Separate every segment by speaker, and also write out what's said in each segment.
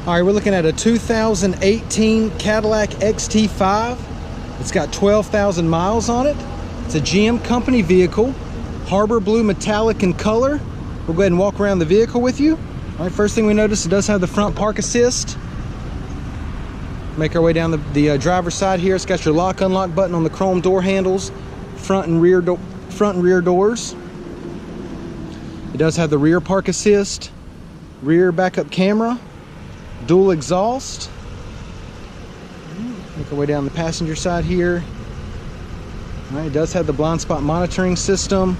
Speaker 1: All right, we're looking at a 2018 Cadillac XT5. It's got 12,000 miles on it. It's a GM company vehicle, Harbor Blue metallic in color. We'll go ahead and walk around the vehicle with you. All right, first thing we notice, it does have the front park assist. Make our way down the driver's side here. It's got your lock unlock button on the chrome door handles, front and rear doors. It does have the rear park assist, rear backup camera, dual exhaust. Make our way down the passenger side here. All right, it does have the blind spot monitoring system.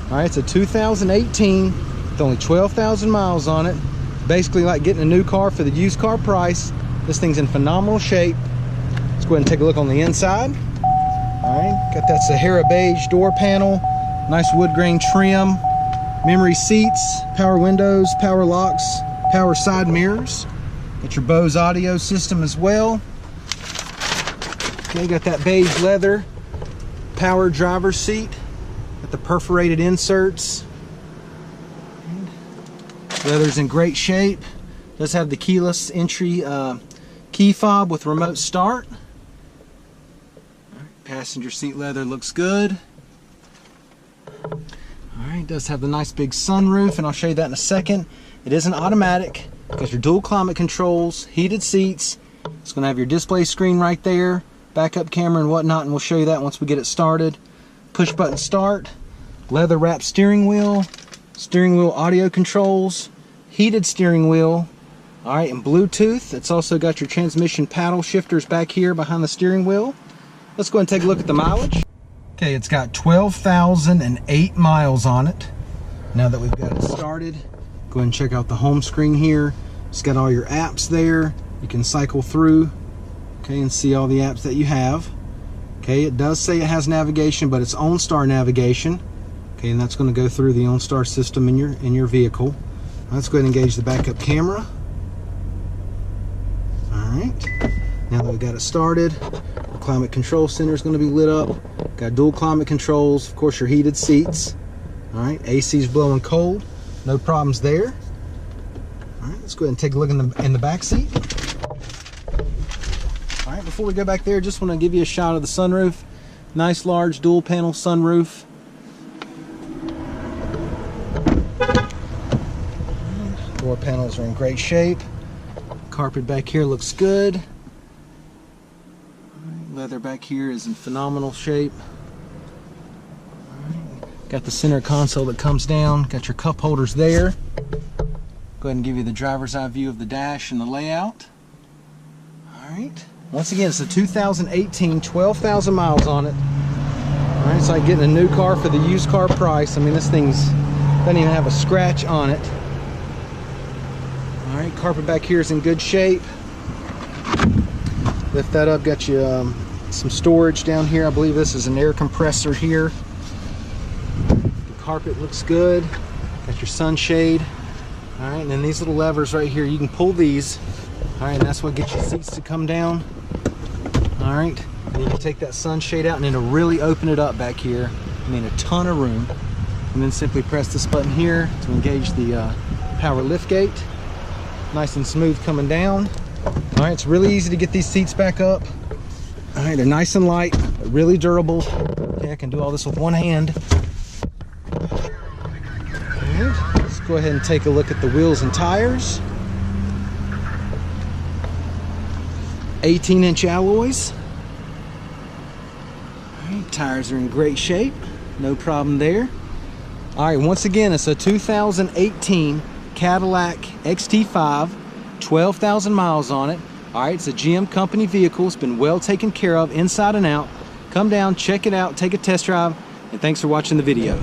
Speaker 1: All right, it's a 2018 with only 12,000 miles on it. Basically like getting a new car for the used car price. This thing's in phenomenal shape. Let's go ahead and take a look on the inside. All right, got that Sahara beige door panel, nice wood grain trim, memory seats, power windows, power locks, power side mirrors. Got your Bose audio system as well. Okay, got that beige leather, power driver's seat. Got the perforated inserts. Leather's in great shape. Does have the keyless entry key fob with remote start. Passenger seat leather looks good. Alright, does have the nice big sunroof, and I'll show you that in a second. It is an automatic. Got your dual climate controls, heated seats. It's going to have your display screen right there, backup camera and whatnot, and we'll show you that once we get it started. Push button start, leather wrapped steering wheel audio controls, heated steering wheel. Alright, and Bluetooth. It's also got your transmission paddle shifters back here behind the steering wheel. Let's go ahead and take a look at the mileage. Okay, it's got 12,008 miles on it. Now that we've got it started, go ahead and check out the home screen here. It's got all your apps there. You can cycle through, okay, and see all the apps that you have. Okay, it does say it has navigation, but it's OnStar navigation. Okay, and that's going to go through the OnStar system in your vehicle. Let's go ahead and engage the backup camera. Alright, now that we've got it started, the climate control center is going to be lit up. Got dual climate controls, of course your heated seats. Alright, AC's blowing cold, no problems there. Alright, let's go ahead and take a look in the back seat. Alright, before we go back there, just want to give you a shot of the sunroof. Nice large dual panel sunroof. Door panels are in great shape. Carpet back here looks good. Leather back here is in phenomenal shape. Got the center console that comes down. Got your cup holders there. Go ahead and give you the driver's eye view of the dash and the layout. Alright. Once again, it's a 2018, 12,000 miles on it. Alright, it's like getting a new car for the used car price. I mean, this thing's doesn't even have a scratch on it. Alright, carpet back here is in good shape. Lift that up, got you some storage down here. I believe this is an air compressor here. The carpet looks good. Got your sunshade. Alright, and then these little levers right here, you can pull these. Alright, and that's what gets your seats to come down. Alright, and you can take that sunshade out and it'll really open it up back here. I mean, a ton of room. And then simply press this button here to engage the power lift gate. Nice and smooth coming down. Alright, it's really easy to get these seats back up. Alright, they're nice and light, but really durable. Okay, I can do all this with one hand. Alright, let's go ahead and take a look at the wheels and tires. 18-inch alloys. Alright, tires are in great shape. No problem there. Alright, once again, it's a 2018 Cadillac XT5, 12,000 miles on it. Alright, it's a GM company vehicle. It's been well taken care of inside and out. Come down, check it out, take a test drive, and thanks for watching the video.